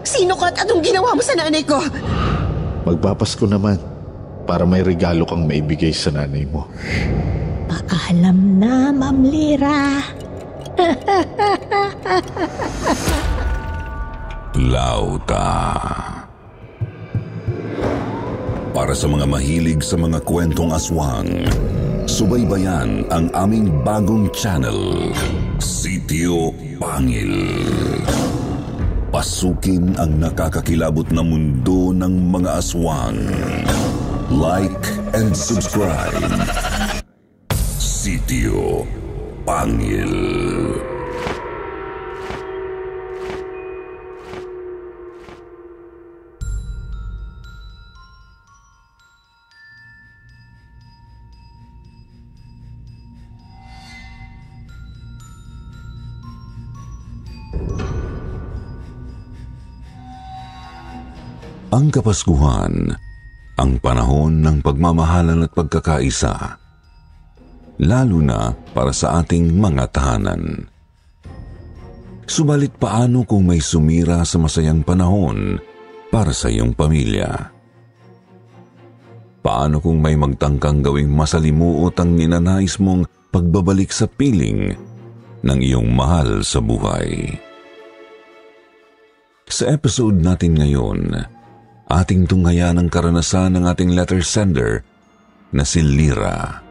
Sino ka at anong ginawa mo sa nanay ko? Magpapasko naman para may regalo kang maibigay sa nanay mo. Paalam na, Ma'am Lyra. Plauta. Para sa mga mahilig sa mga kwentong aswang, subaybayan ang aming bagong channel, Sitio Pangil. Pasukin ang nakakakilabot na mundo ng mga aswang. Like and subscribe. Sitio Pangil. Ang Kapaskuhan, ang panahon ng pagmamahalan at pagkakaisa, lalo na para sa ating mga tahanan. Subalit paano kung may sumira sa masayang panahon para sa iyong pamilya? Paano kung may magtangkang gawing masalimuot ang ninanais mong pagbabalik sa piling ng iyong mahal sa buhay? Sa episode natin ngayon, ating tunghayan ang karanasan ng ating letter sender na si Lyra.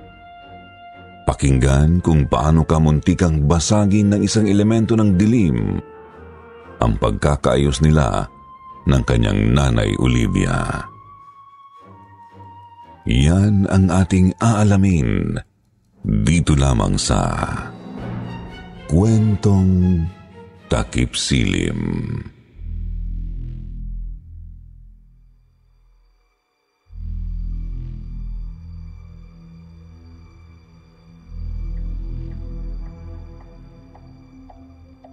Pakinggan kung paano kamuntikang basagin ng isang elemento ng dilim ang pagkakaayos nila ng kanyang nanay Olivia. Yan ang ating aalamin dito lamang sa Kwentong Takip Silim.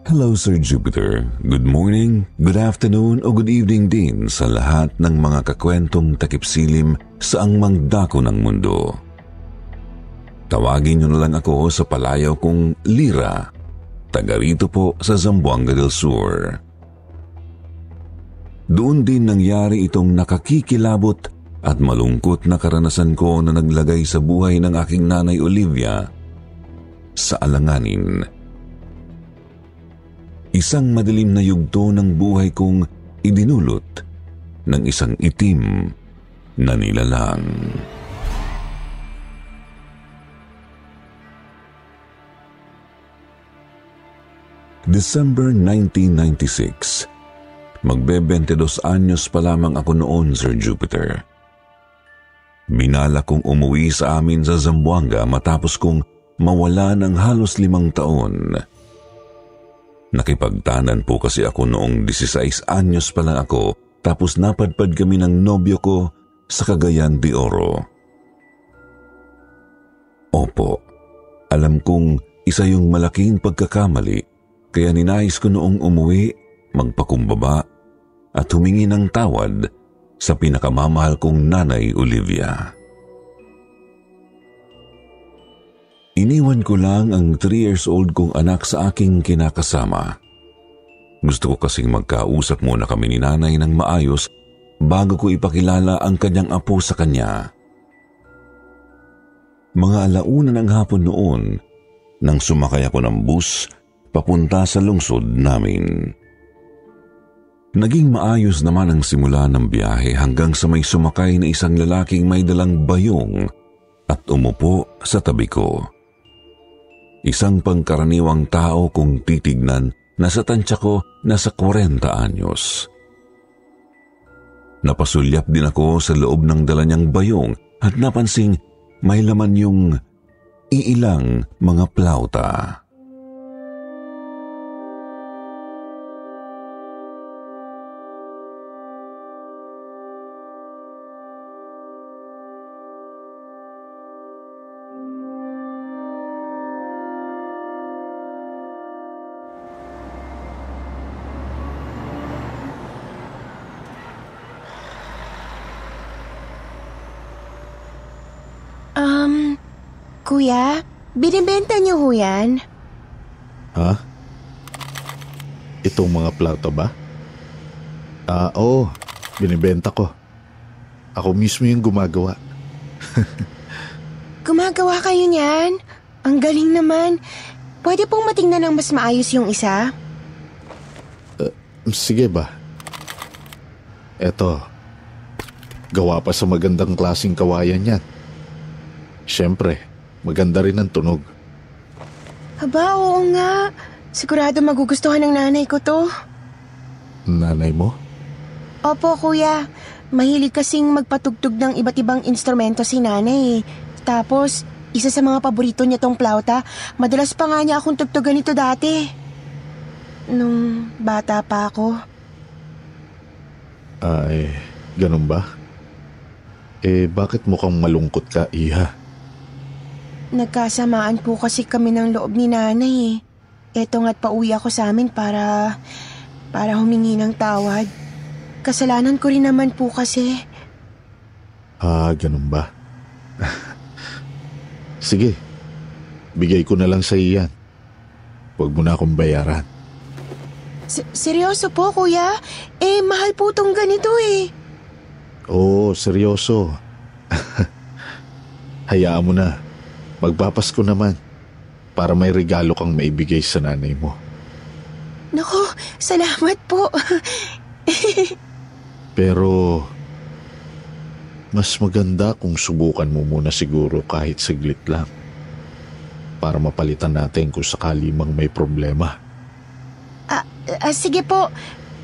Hello Sir Jupiter, good morning, good afternoon o good evening din sa lahat ng mga kakwentong takipsilim sa angmang dako ng mundo. Tawagin niyo na lang ako sa palayaw kong Lyra, taga rito po sa Zamboanga del Sur. Doon din nangyari itong nakakikilabot at malungkot na karanasan ko na naglagay sa buhay ng aking nanay Olivia sa alanganin. Isang madilim na yugto ng buhay kong idinulot ng isang itim na nilalang. December 1996. Magbe-22 anyos pa lamang ako noon, Sir Jupiter. Binala kong umuwi sa amin sa Zamboanga matapos kong mawala ng halos 5 taon. Nakipagtanan po kasi ako noong 16 anyos pa lang ako tapos napadpad kami ng nobyo ko sa Cagayan de Oro. Opo, alam kong isa yung malaking pagkakamali kaya ninais ko noong umuwi, magpakumbaba at humingi ng tawad sa pinakamamahal kong nanay Olivia. Iniwan ko lang ang 3 years old kong anak sa aking kinakasama. Gusto ko kasing magkausap muna kami ni nanay ng maayos bago ko ipakilala ang kanyang apo sa kanya. Mga 1:00 ng hapon noon nang sumakay ako ng bus papunta sa lungsod namin. Naging maayos naman ang simula ng biyahe hanggang sa may sumakay na isang lalaking may dalang bayong at umupo sa tabi ko. Isang pangkaraniwang tao kung titignan na sa tansya ko nasa 40 anyos. Napasulyap din ako sa loob ng dala niyang bayong at napansing may laman yung iilang mga plauta. Kuya, binibenta niyo ho yan? Ha? Itong mga plauta ba? Oo. Binibenta ko. Ako mismo yung gumagawa. Gumagawa kayo niyan? Ang galing naman. Pwede pong matingnan ng mas maayos yung isa? Sige ba? Eto. Gawa pa sa magandang klaseng kawayan yan. Siyempre, maganda rin ang tunog. Aba, oo nga. Sigurado magugustuhan ng nanay ko to. Nanay mo? Opo, kuya. Mahilig kasing magpatugtog ng iba't ibang instrumento si nanay. Tapos, isa sa mga paborito niya tong plauta. Madalas pa nga niya akong tugtugan ito dati. Nung bata pa ako. Ay, ganun ba? Bakit mukhang malungkot ka, Iha? Nagkasamaan po kasi kami ng loob ni nanay. Eto nga't pauwi ako sa amin para humingi ng tawad. Kasalanan ko rin naman po kasi. Ganun ba? Sige, bigay ko na lang sa iyan. Huwag mo na akong bayaran. Seryoso po, kuya? Mahal po tong ganito eh. Oo, seryoso. Hayaan mo na. Magpapasko naman para may regalo kang maibigay sa nanay mo. Naku, salamat po. Pero mas maganda kung subukan mo muna siguro kahit saglit lang para mapalitan natin kung sakali mang may problema. Sige po.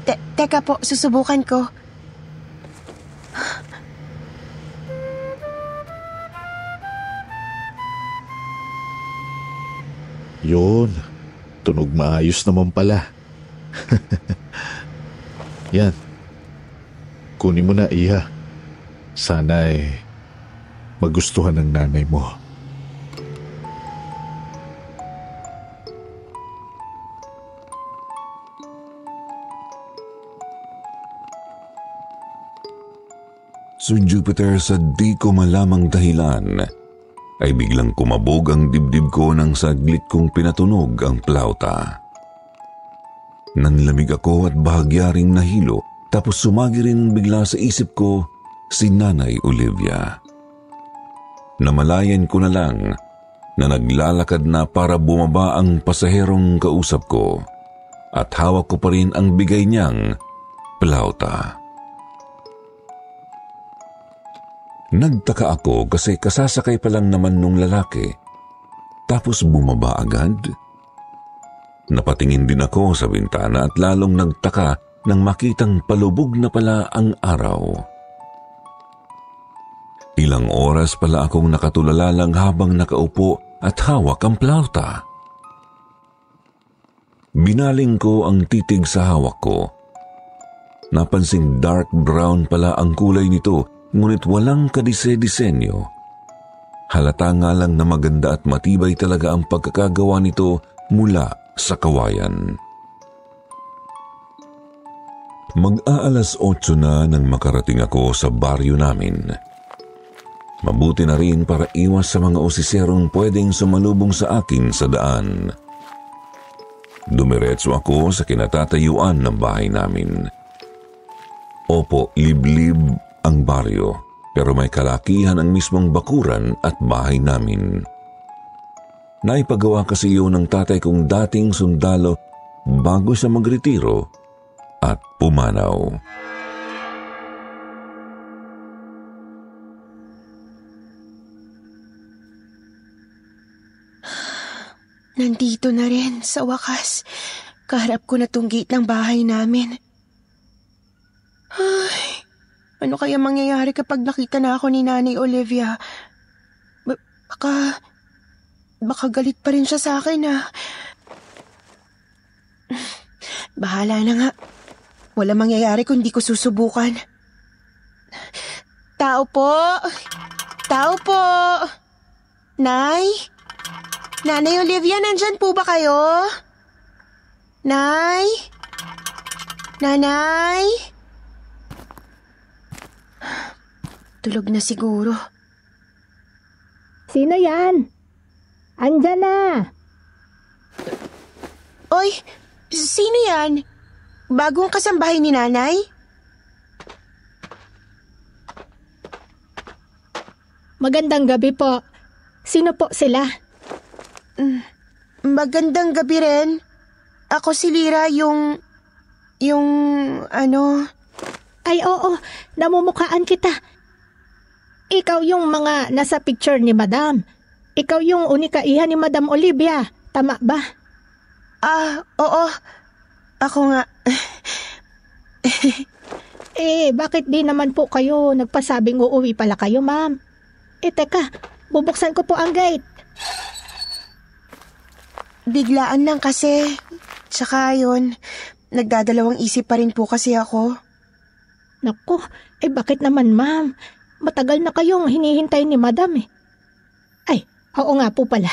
Teka po, susubukan ko. Yun, tunog maayos naman pala. Yan, kunin mo na, Iha. Sana magustuhan ng nanay mo. Sir Jupiter, sa di ko malamang dahilan, ay biglang kumabog ang dibdib ko nang saglit kong pinatunog ang plauta. Nanlamig ako at bahagya ring nahilo, tapos sumagi rin bigla sa isip ko si Nanay Olivia. Namalayan ko na lang na naglalakad na para bumaba ang pasaherong kausap ko at hawak ko pa rin ang bigay niyang plauta. Nagtaka ako kasi kasasakay pa lang naman nung lalaki. Tapos bumaba agad. Napatingin din ako sa bintana at lalong nagtaka nang makitang palubog na pala ang araw. Ilang oras pala akong nakatulala lang habang nakaupo at hawak ang plauta. Binaling ko ang titig sa hawak ko. Napansing dark brown pala ang kulay nito, ngunit walang kadise-disenyo. Halata nga lang na maganda at matibay talaga ang pagkakagawa nito mula sa kawayan. Mag-aalas 8 na nang makarating ako sa baryo namin. Mabuti na rin para iwas sa mga osiserong pwedeng sumalubong sa akin sa daan. Dumiretso ako sa kinatatayuan ng bahay namin. Opo, liblib ang baryo, pero may kalakihan ang mismong bakuran at bahay namin. Naipagawa kasi yun ng tatay kong dating sundalo bago siya magretiro at pumanaw. Nandito na rin, sa wakas. Kaharap ko na tong gate ng bahay namin. Ay, ano kaya mangyayari kapag nakita na ako ni Nanay Olivia? Baka galit pa rin siya sa akin Bahala na nga. Wala mangyayari kung di ko susubukan. Tao po! Tao po! Nay? Nanay Olivia, nandyan po ba kayo? Nay? Nanay? Tulog na siguro. Sino yan? Andyan na! Oy, sino yan? Bagong kasambahay ni Nanay? Magandang gabi po. Sino po sila? Magandang gabi rin. Ako si Lyra, yung Ay oo, namumukhaan kita. Ikaw yung mga nasa picture ni Madam. Ikaw yung unika iha ni Madam Olivia. Tama ba? Oo. Ako nga. Bakit di naman po kayo nagpasabing uuwi pala kayo, ma'am? Teka, bubuksan ko po ang gate. Biglaan lang kasi. Tsaka yun, nagdadalawang isip pa rin po kasi ako. Naku, bakit naman, ma'am? Matagal na kayong hinihintay ni Madam eh. Ay, oo nga po pala.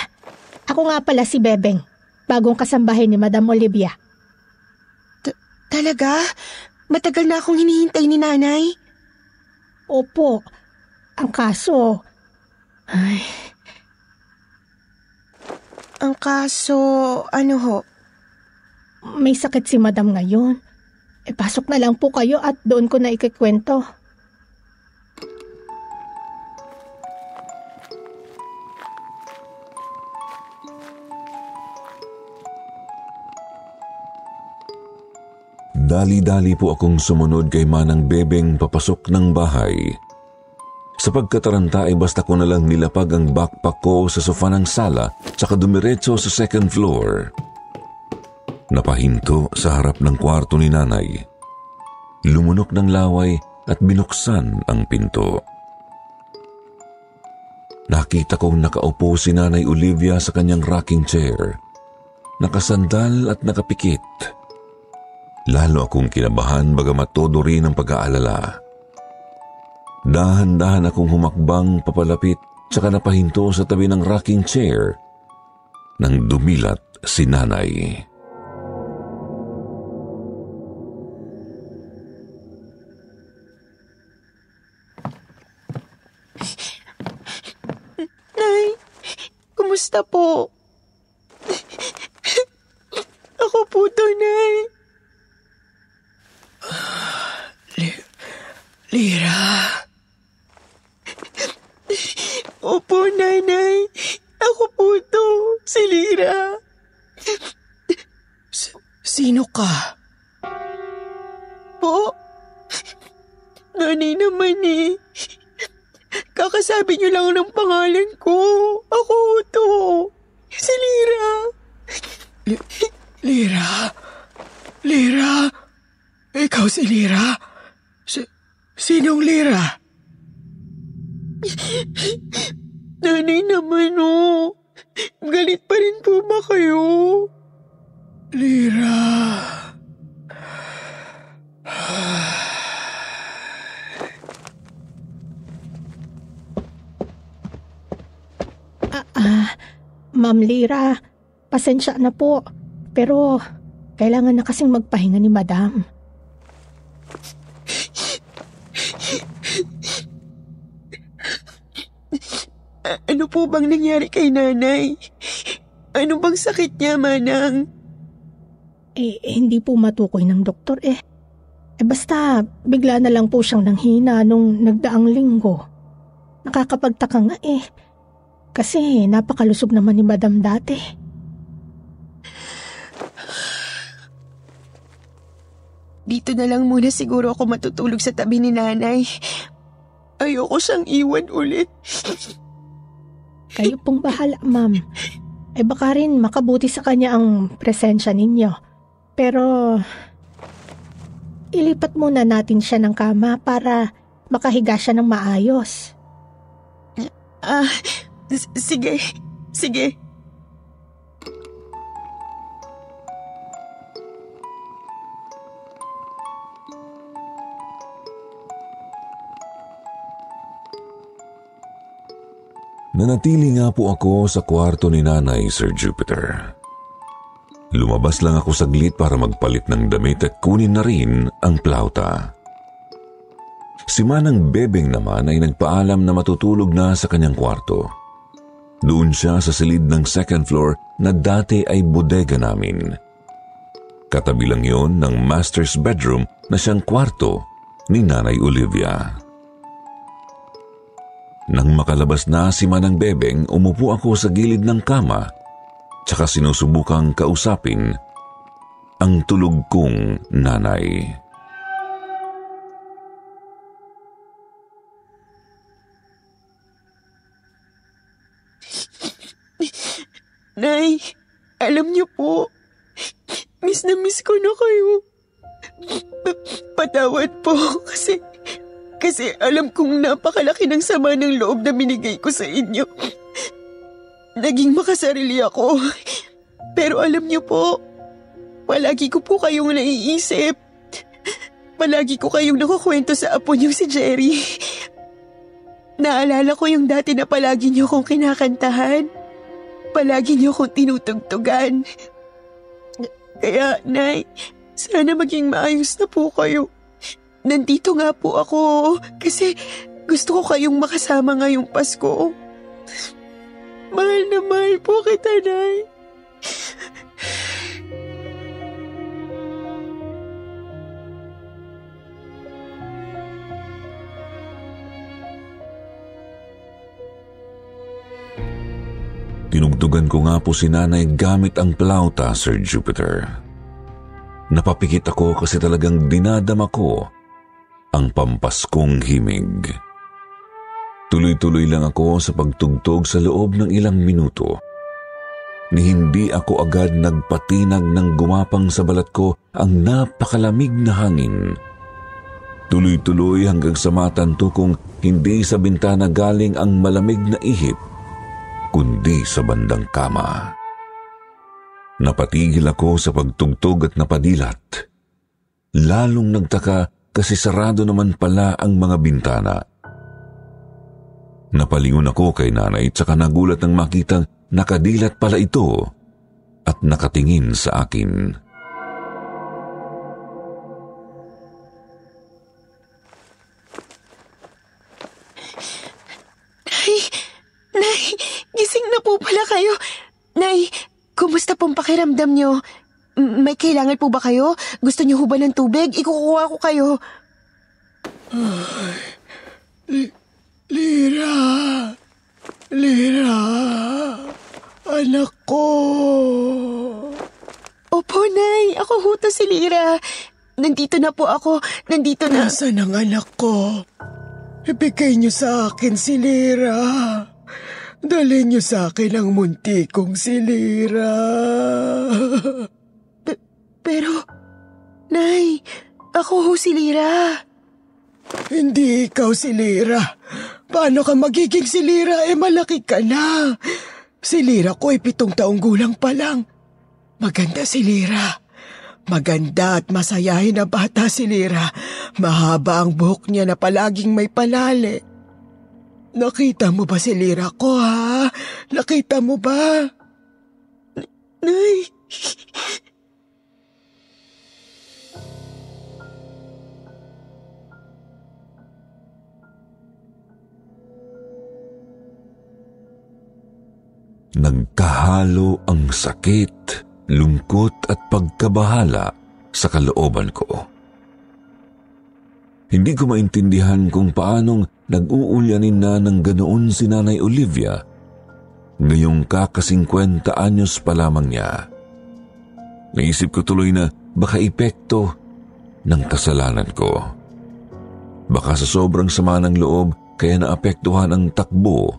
Ako nga pala si Bebeng, bagong kasambahay ni Madam Olivia. Talaga? Matagal na akong hinihintay ni Nanay? Opo. Ang kaso... Ang kaso, ano ho? May sakit si Madam ngayon. Pasok na lang po kayo at doon ko na ikikwento. Dali-dali po akong sumunod kay Manang Bebeng papasok ng bahay. Sa pagkataranta ay basta ko na lang nilapag ang backpack ko sa sofa ng sala saka dumiretso sa second floor. Napahinto sa harap ng kwarto ni Nanay. Lumunok ng laway at binuksan ang pinto. Nakita kong nakaupo si Nanay Olivia sa kanyang rocking chair. Nakasandal at nakapikit. Lalo akong kinabahan bagamat todo rin ang pag-aalala. Dahan-dahan akong humakbang papalapit saka napahinto sa tabi ng rocking chair nang dumilat si Nanay. Nay, kumusta po? Ako po to, Nay. Lyra. Opo, Nanay. Ako po to, si Lyra. Sino ka? Po? Nanay naman eh. Kakasabi niyo lang ng pangalan ko. Ako to. Si Lyra. Lyra? Lyra? Ikaw si Lyra? Sinong Lyra? Nanay naman oh. Galit pa rin po ba kayo? Lyra. Ma'am Lyra, pasensya na po. Pero kailangan na kasing magpahinga ni Madam. Ano po bang nangyari kay Nanay? Ano bang sakit niya, Manang? Hindi po matukoy ng doktor basta bigla na lang po siyang nanghina nung nagdaang linggo. Nakakapagtaka nga kasi napakalusog naman ni Madam dati. Dito na lang muna siguro ako matutulog sa tabi ni Nanay. Ayoko siyang iwan ulit. Kayo pong bahala, ma'am. Baka rin makabuti sa kanya ang presensya ninyo. Pero ilipat muna natin siya ng kama para makahiga siya ng maayos. Sige. Nanatili nga po ako sa kwarto ni Nanay, Sir Jupiter. Lumabas lang ako saglit para magpalit ng damit at kunin na rin ang plauta. Si Manang Bebeng naman ay nagpaalam na matutulog na sa kanyang kwarto. Doon siya sa silid ng second floor na dati ay bodega namin. Katabi lang yon ng master's bedroom na siyang kwarto ni Nanay Olivia. Nang makalabas na si Manang Bebeng, umupo ako sa gilid ng kama tsaka sinusubukang kausapin ang tulog kong nanay. Nay, alam niyo po, miss na miss ko na kayo. Patawad po kasi alam kong napakalaki ng sama ng loob na binigay ko sa inyo. Naging makasarili ako. Pero alam niyo po, palagi ko po kayong naiisip. Palagi ko kayong nakukwento sa apo niyo si Jerry. Naalala ko yung dati na palagi niyo kong kinakantahan. Palagi niyo kong tinutugtugan. Kaya, Nay, sana maging maayos na po kayo. Nandito nga po ako kasi gusto ko kayong makasama ngayong Pasko. Mahal na mahal po kita, Nay. Tinugtugan ko nga po si nanay gamit ang plauta, Sir Jupiter. Napapikit ako kasi talagang dinadama ko ang pampaskong himig. Tuloy-tuloy lang ako sa pagtugtog sa loob ng ilang minuto. Ni hindi ako agad nagpatinag ng gumapang sa balat ko ang napakalamig na hangin. Tuloy-tuloy hanggang sa matanto kong hindi sa bintana galing ang malamig na ihip, kundi sa bandang kama. Napatigil ako sa pagtugtog at napadilat. Lalong nagtaka kasi sarado naman pala ang mga bintana. Napalingon ako kay nanay at saka nagulat nang makitang nakadilat pala ito at nakatingin sa akin. Nay, gising na po pala kayo. Nay, kumusta pong pakiramdam niyo? May kailangan po ba kayo? Gusto niyo ho ba ng tubig? Ikukuha ko kayo. Lira, anak ko. Opo, Nay. Ako ho to si Lira. Nandito na po ako. Nandito na. Nasaan ang anak ko? Ibigay niyo sa akin si Lira. Dalhin niyo sa akin ang munti kong si Lira. Pero, Nay, ako ho si Lira. Hindi ikaw si Lira. Paano ka magiging si Lira? Malaki ka na. Si Lira ko 7 taong gulang pa lang. Maganda si Lira. Maganda at masayahin na bata si Lira. Mahaba ang buhok niya na palaging may palali. Nakita mo ba si Lira ko, ha? Nakita mo ba? Nay. Nagkahalo ang sakit, lungkot at pagkabahala sa kalooban ko. Hindi ko maintindihan kung paanong nag-uulyanin na ng ganoon si Nanay Olivia ngayong kaka-50 anyos pa lamang niya. Naisip ko tuloy na baka epekto ng kasalanan ko. Baka sa sobrang sama ng loob kaya naapektuhan ang takbo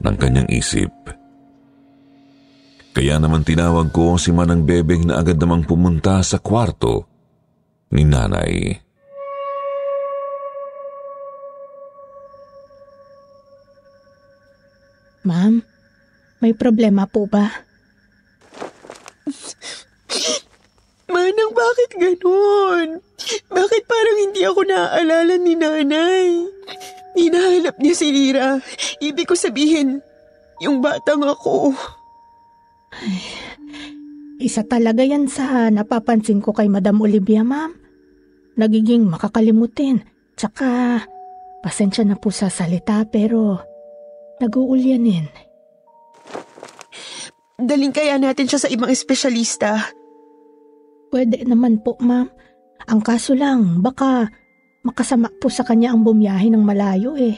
ng kanyang isip. Kaya naman tinawag ko si Manang Bebeng na agad namang pumunta sa kwarto ni Nanay. Ma'am, may problema po ba? Manang, bakit ganon? Bakit parang hindi ako naaalala ni Nanay? Hinahanap niya si Lira. Ibig ko sabihin, yung batang ako. Ay, isa talaga yan sa napapansin ko kay Madam Olivia, ma'am. Nagiging makakalimutin. Tsaka, pasensya na po sa salita pero nag-uulyanin. Daling kaya natin siya sa ibang espesyalista. Pwede naman po, ma'am. Ang kaso lang, baka makasama po sa kanya ang bumiyahe ng malayo eh.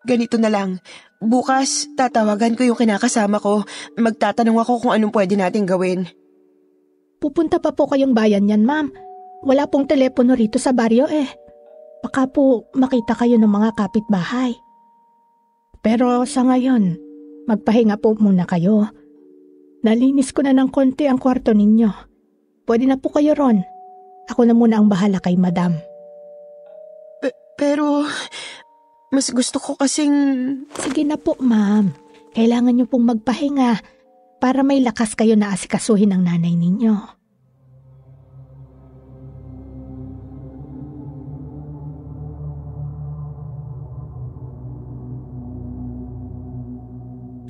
Ganito na lang. Bukas, tatawagan ko yung kinakasama ko. Magtatanong ako kung anong pwede nating gawin. Pupunta pa po kayong bayan yan, ma'am. Wala pong telepono rito sa baryo eh. Baka po makita kayo ng mga kapitbahay. Pero sa ngayon, magpahinga po muna kayo. Nalinis ko na ng konti ang kwarto ninyo. Pwede na po kayo ron. Ako na muna ang bahala kay madam. Pero mas gusto ko kasing... Sige na po, ma'am. Kailangan niyo pong magpahinga para may lakas kayo na asikasuhin ang nanay ninyo.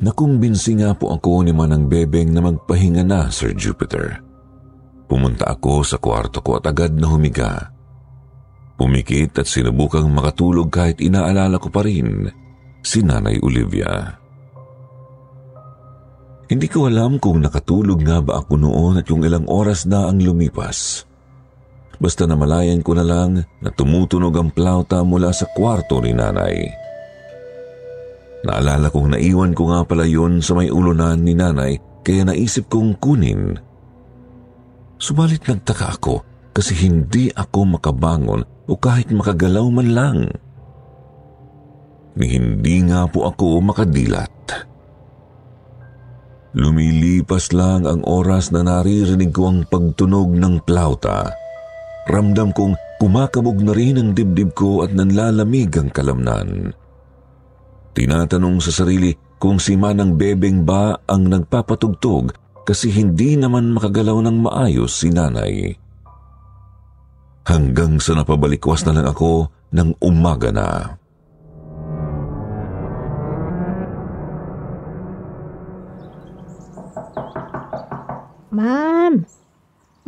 Nakumbinsi nga po ako ni Manang Bebeng na magpahinga na, Sir Jupiter. Pumunta ako sa kwarto ko at agad na humiga. Pumikit at sinubukang makatulog kahit inaalala ko pa rin si Nanay Olivia. Hindi ko alam kung nakatulog nga ba ako noon at yung ilang oras na ang lumipas. Basta namalayan ko na lang na tumutunog ang plauta mula sa kwarto ni Nanay. Naalala kong naiwan ko nga pala yun sa may ulunan ni Nanay kaya naisip kong kunin. Subalit nagtaka ako kasi hindi ako makabangon o kahit makagalaw man lang. Hindi nga po ako makadilat. Lumilipas lang ang oras na naririnig ko ang pagtunog ng plauta. Ramdam kong kumakabog na rin ang dibdib ko at nanlalamig ang kalamnan. Tinatanong sa sarili kung si Manang Bebeng ba ang nagpapatugtog kasi hindi naman makagalaw ng maayos si Nanay. Hanggang sa napabalikwas na lang ako ng umaga na. Ma'am!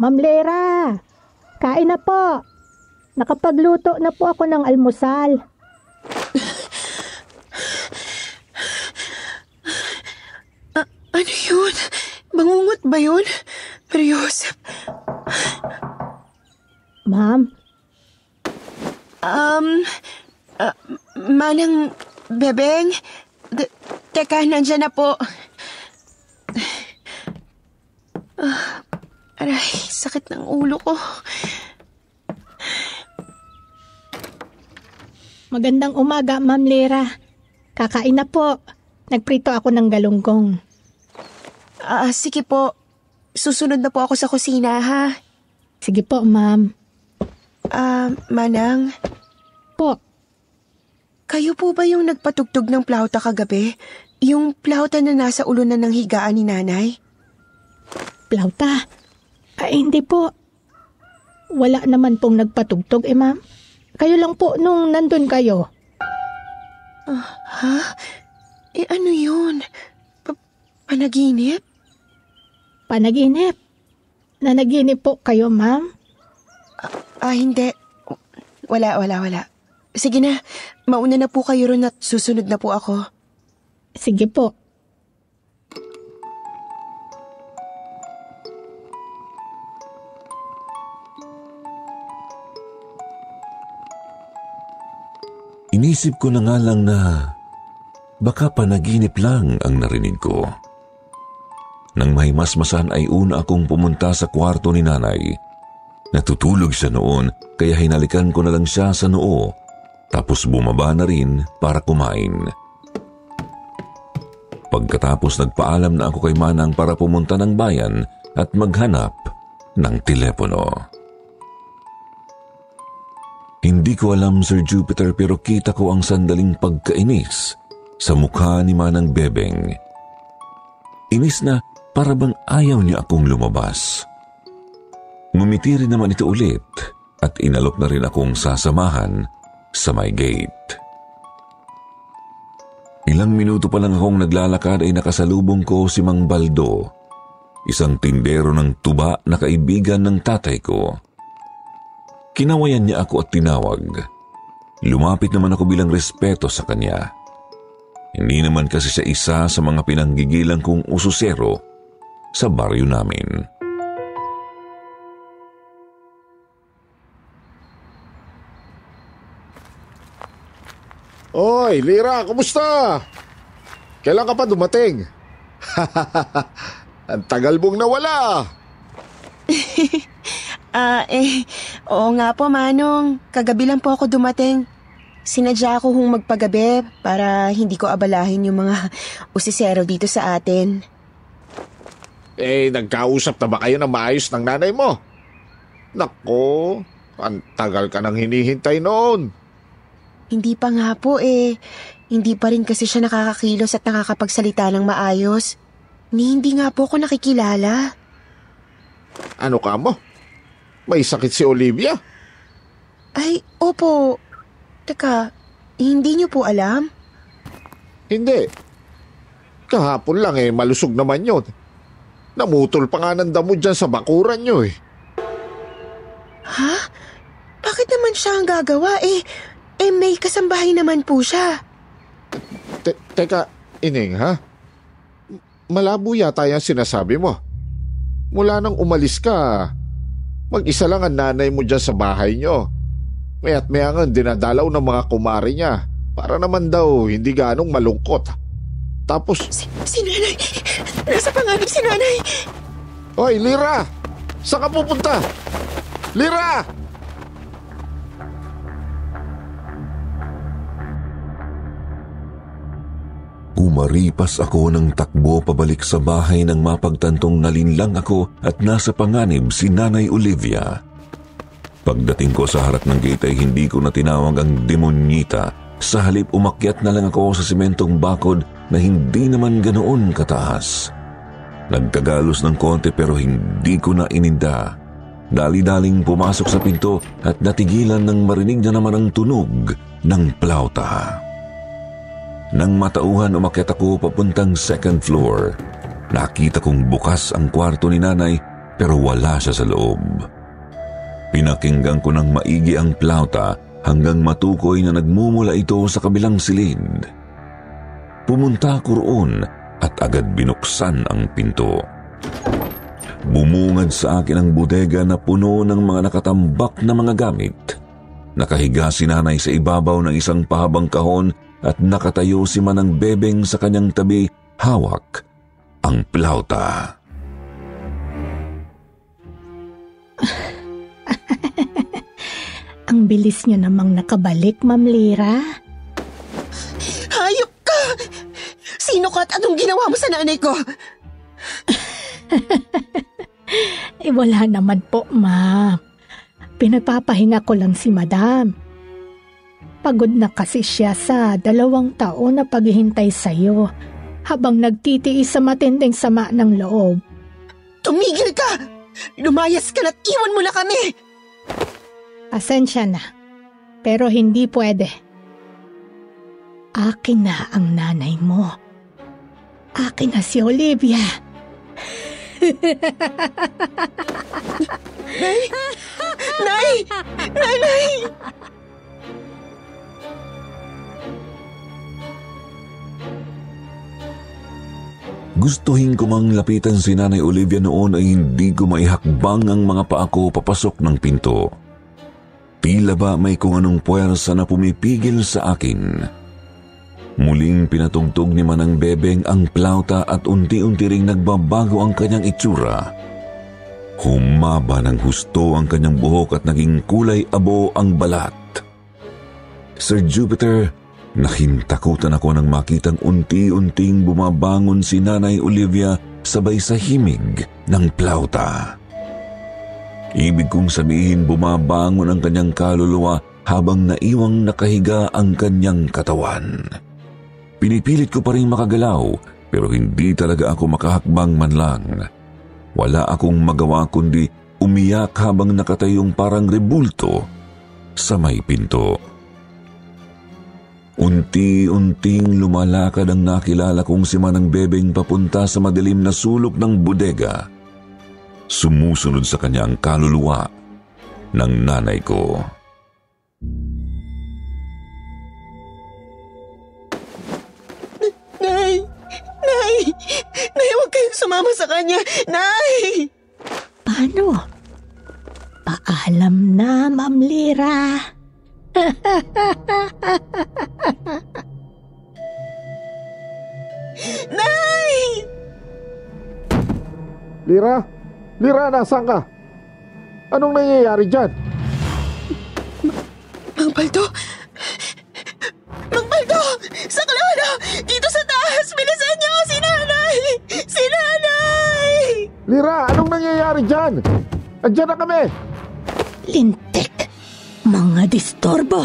Ma'am Lera! Kain na po! Nakapagluto na po ako ng almusal. Ano yun? Bangungot ba yun? Pero Joseph... Ma'am? Manang Bebeng? Teka, nandyan na po. Aray, sakit ng ulo ko. Magandang umaga, Ma'am Lera. Kakain na po. Nagprito ako ng galunggong. Sige po. Susunod na po ako sa kusina, ha? Sige po, ma'am. Manang? Po. Kayo po ba yung nagpatugtog ng plauta kagabi? Yung plauta na nasa ulunan ng higaan ni Nanay? Plauta? Ay, hindi po. Wala naman pong nagpatugtog, ma'am. Kayo lang po nung nandun kayo. Ha? Ano yun? Panaginip? Panaginip? Nanaginip po kayo, ma'am? Hindi. Wala. Sige na, mauna na po kayo ron at susunod na po ako. Sige po. Inisip ko na nga lang na baka panaginip lang ang narinig ko. Nang mahimasmasan ay una akong pumunta sa kwarto ni Nanay. Natutulog siya noon kaya hinalikan ko na lang siya sa noo tapos bumaba na rin para kumain. Pagkatapos nagpaalam na ako kay Manang para pumunta ng bayan at maghanap ng telepono. Hindi ko alam, Sir Jupiter, pero kita ko ang sandaling pagkainis sa mukha ni Manang Bebeng. Inis na para bang ayaw niya akong lumabas. Ngumiti rin naman ito ulit at inalok na rin akong sasamahan sa may gate. Ilang minuto pa lang akong naglalakad ay nakasalubong ko si Mang Baldo, isang tindero ng tuba na kaibigan ng tatay ko. Kinawayan niya ako at tinawag. Lumapit naman ako bilang respeto sa kanya. Hindi naman kasi siya isa sa mga pinanggigilan kong ususero sa baryo namin. Oy, Lira, kumusta? Kailan ka pa dumating? Ang tagal mong nawala. Oo nga po, Manong. Kagabi lang po ako dumating. Sinadya ko hong magpagabi para hindi ko abalahin yung mga usisero dito sa atin. Nagkausap na ba kayo ng maayos ng nanay mo? Nako, ang tagal ka nang hinihintay noon. Hindi pa nga po Hindi pa rin kasi siya nakakakilos at nakakapagsalita ng maayos. Hindi nga po ako nakikilala. Ano ka mo? May sakit si Olivia? Ay, opo. Teka, hindi niyo po alam? Hindi. Kahapon lang malusog naman yun. Namutol pa nga ng damo dyan sa bakuran nyo Ha? Bakit naman siya ang gagawa may kasambahay naman po siya. Teka, Ining ha? Malabo yata yung sinasabi mo. Mula nang umalis ka, mag-isa lang ang nanay mo dyan sa bahay nyo. Maya't maya nga dinadalaw ng mga kumari niya para naman daw hindi ganong malungkot. Tapos... Si nanay! Nasa panganib si nanay! Hoy, Lira! Saan ka pupunta? Lira! Umaripas ako ng takbo pabalik sa bahay nang mapagtantong nalinlang ako at nasa panganib si Nanay Olivia. Pagdating ko sa harap ng gate ay hindi ko na tinawag ang demonyita. Sa halip umakyat na lang ako sa simentong bakod na hindi naman ganoon kataas. Nagkagalos ng konti pero hindi ko na ininda. Dali-daling pumasok sa pinto at natigilan nang marinig na naman ang tunog ng plauta. Nang matauhan umakyat ako papuntang second floor. Nakita kong bukas ang kwarto ni nanay pero wala siya sa loob. Pinakinggan ko ng maigi ang plauta hanggang matukoy na nagmumula ito sa kabilang silid. Pumunta ako roon at agad binuksan ang pinto. Bumungad sa akin ang bodega na puno ng mga nakatambak na mga gamit. Nakahiga si nanay sa ibabaw ng isang pahabang kahon at nakatayo si Manang Bebeng sa kanyang tabi, hawak ang plauta. Ang bilis niyo namang nakabalik, Ma'am Lira. Hayop ka! Sino ka at anong ginawa mo sa nanay ko? Wala naman po, ma'am. Pinagpapahinga ko lang si Madam. Pagod na kasi siya sa 2 taon na paghihintay sa'yo habang nagtitiis sa matinding sama ng loob. Tumigil ka! Lumayas ka na't iwan mo na kami! Pasensya na, pero hindi pwede. Akin na ang nanay mo. Akin na si Olivia. Nay! Nay! Nanay! Gustuhin ko mang lapitan si Nanay Olivia noon ay hindi ko maihakbang ang mga paa ko papasok ng pinto. Tila ba may kung anong puwersa na pumipigil sa akin. Muling pinatugtog ni Manang Bebeng ang plauta at unti-unti ring nagbabago ang kanyang itsura. Humaba ng husto ang kanyang buhok at naging kulay abo ang balat. Sir Jupiter, nahintakutan ako nang makitang unti-unting bumabangon si Nanay Olivia sabay sa himig ng plauta. Ibig kong sabihin bumabangon ang kanyang kaluluwa habang naiwang nakahiga ang kanyang katawan. Pinipilit ko pa rin makagalaw pero hindi talaga ako makahakbang man lang. Wala akong magawa kundi umiyak habang nakatayong parang rebulto sa may pinto. Unti-unting lumalakad ang nakilala kong si Manang Bebeng papunta sa madilim na sulok ng bodega. Sumusunod sa kanya ang kaluluwa ng nanay ko. Nay! Nay! Nay, huwag kayong sumama sa kanya! Nay! Paano? Paalam na, Ma'am Lira. Nay! Lira? Lira, nasaan ka? Anong nangyayari dyan? Mang Baldo! Mang Baldo! Sakla na! Dito sa taas! Bilisan niyo! Si Nanay! Si Nanay! Lira, anong nangyayari dyan? Andiyan na kami! Lintik! Mga disturbo!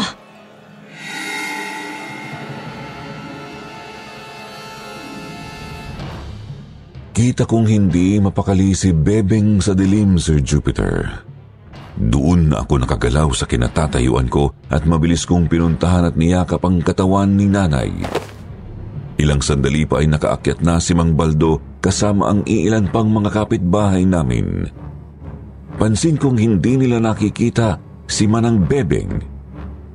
Kita kong hindi mapakali si Bebeng sa dilim, Sir Jupiter. Doon na ako nakagalaw sa kinatatayuan ko at mabilis kong pinuntahan at niyakap ang katawan ni Nanay. Ilang sandali pa ay nakaakyat na si Mang Baldo kasama ang iilan pang mga kapitbahay namin. Pansin kong hindi nila nakikita si Manang Bebeng,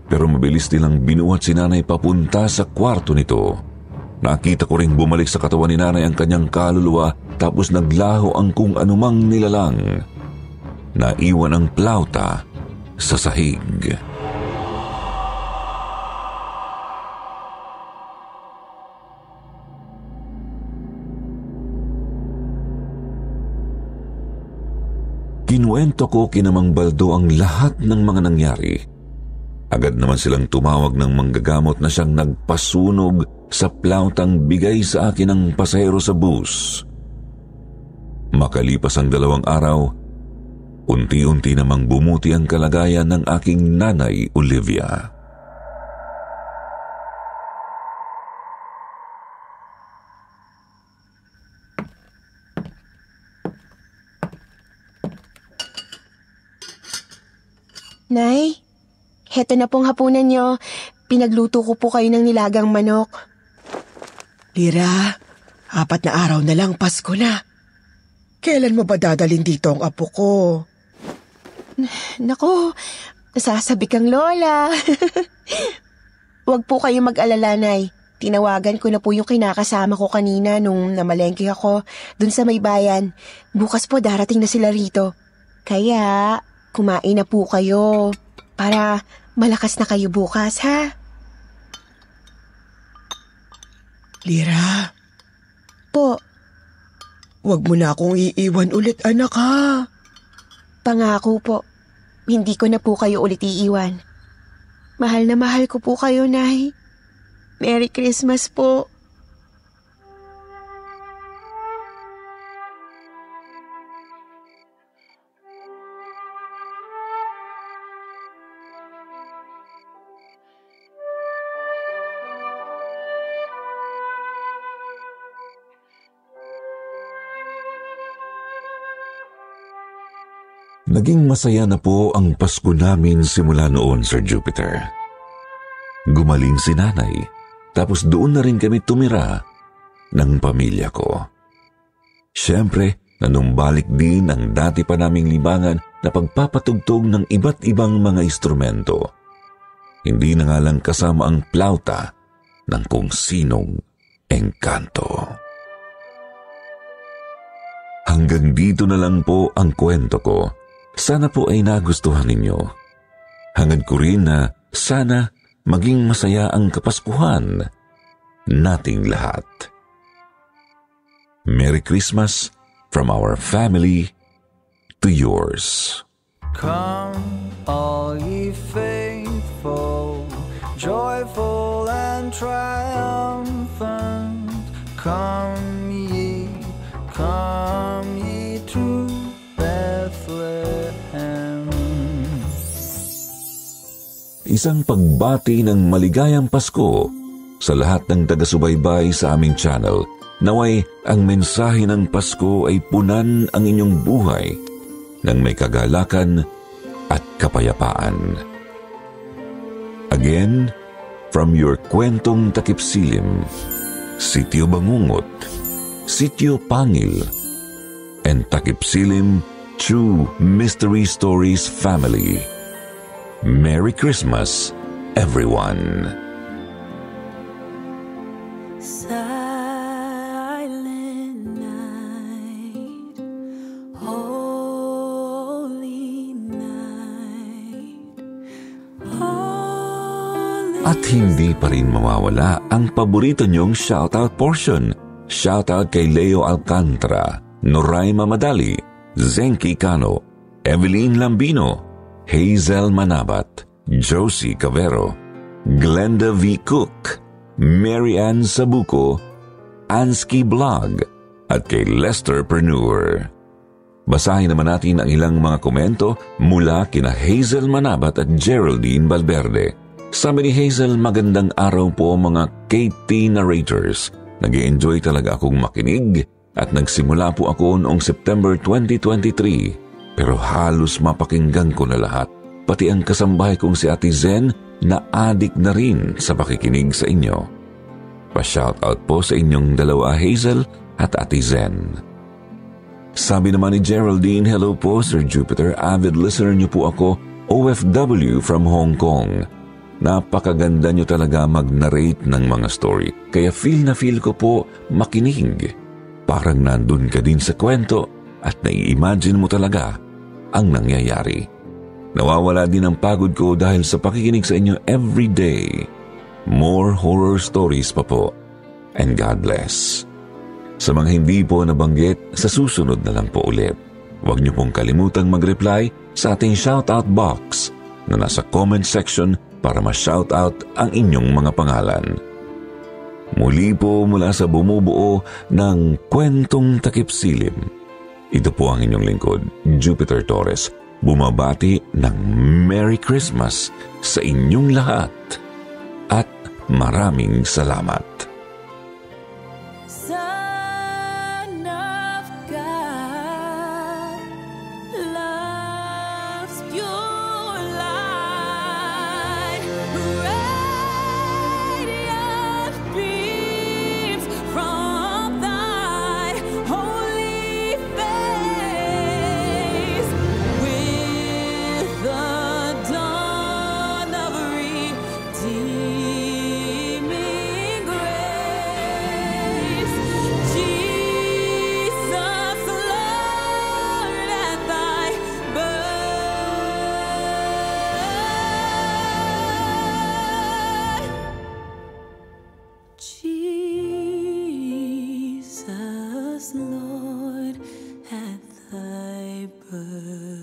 pero mabilis nilang binuhat si Nanay papunta sa kwarto nito. Nakita ko ring bumalik sa katawan ni Nanay ang kanyang kaluluwa tapos naglaho ang kung anumang nilalang. Naiwan ang plauta sa sahig. Kinuwento ko kina Mang Baldo ang lahat ng mga nangyari. Agad naman silang tumawag ng manggagamot na siyang nagpasunog sa plautang bigay sa akin ng pasahero sa bus. Makalipas ang 2 araw, unti-unti namang bumuti ang kalagayan ng aking nanay Olivia. Nay, heto na pong hapunan niyo. Pinagluto ko po kayo ng nilagang manok. Lira, 4 na araw na lang Pasko na. Kailan mo ba dadalhin dito ang apo ko? Naku, nasasabi kang lola. Huwag po kayo mag-alala, Nay. Tinawagan ko na po yung kinakasama ko kanina nung namalengke ako dun sa may bayan. Bukas po darating na sila rito. Kaya, kumain na po kayo para malakas na kayo bukas, ha? Lira, Po, wag mo na akong iiwan ulit, anak, ha? pangako po. Hindi ko na po kayo ulit iiwan. Mahal na mahal ko po kayo, Nay. Merry Christmas po. Naging masaya na po ang Pasko namin simula noon, Sir Jupiter. Gumaling si Nanay, tapos doon na rin kami tumira ng pamilya ko. Siyempre, nanumbalik din ang dati pa naming libangan na pagpapatugtog ng iba't ibang mga instrumento. Hindi na nga lang kasama ang plauta ng kung sinong engkanto. Hanggang dito na lang po ang kwento ko. Sana po ay nagustuhan ninyo. Hangad ko rin na sana maging masaya ang Kapaskuhan nating lahat. Merry Christmas from our family to yours. Come, all ye faithful, joyful and triumphant. Come ye to Bethlehem. Isang pagbati ng maligayang Pasko sa lahat ng taga-subaybay sa aming channel. Naway ang mensahe ng Pasko ay punan ang inyong buhay ng may kagalakan at kapayapaan. Again, from your Kwentong Takipsilim, Sitio Bangungot, Sitio Pangil, and Takipsilim True Mystery Stories family. Merry Christmas, everyone! Silent night, holy night, At hindi pa rin mawawala ang paborito niyong shoutout portion. Shoutout kay Leo Alcantara, Noraima Madali, Zenki Cano, Evelyn Lambino, Hazel Manabat, Josie Cavero, Glenda V. Cook, Mary Ann Sabuco, Ansky Blog, at kay Lester Preneur. Basahin naman natin ang ilang mga komento mula kina Hazel Manabat at Geraldine Valverde. Sabi ni Hazel, magandang araw po mga KT Narrators. Nag-i-enjoy talaga akong makinig at nagsimula po ako noong September 2023. Pero halos mapakinggan ko na lahat. Pati ang kasambahay kong si Ate Zen na adik na rin sa pakikinig sa inyo. Pa-shoutout po sa inyong dalawa, Hazel at Ate Zen. Sabi naman ni Geraldine, hello po Sir Jupiter, avid listener niyo po ako, OFW from Hong Kong. Napakaganda niyo talaga mag-narrate ng mga story, kaya feel na feel ko po makinig. Parang nandun ka din sa kwento at nai-imagine mo talaga ang nangyayari. Nawawala din ang pagod ko dahil sa pakikinig sa inyo every day. More horror stories pa po. And God bless. Sa mga hindi po nabanggit, sa susunod na lang po ulit. Huwag niyo pong kalimutang mag-reply sa ating shoutout box na nasa comment section para ma-shoutout ang inyong mga pangalan. Muli po mula sa bumubuo ng Kwentong Takip Silim. Ito po ang inyong lingkod, Jupiter Torres, bumabati ng Merry Christmas sa inyong lahat at maraming salamat. Jesus, Lord, at thy birth.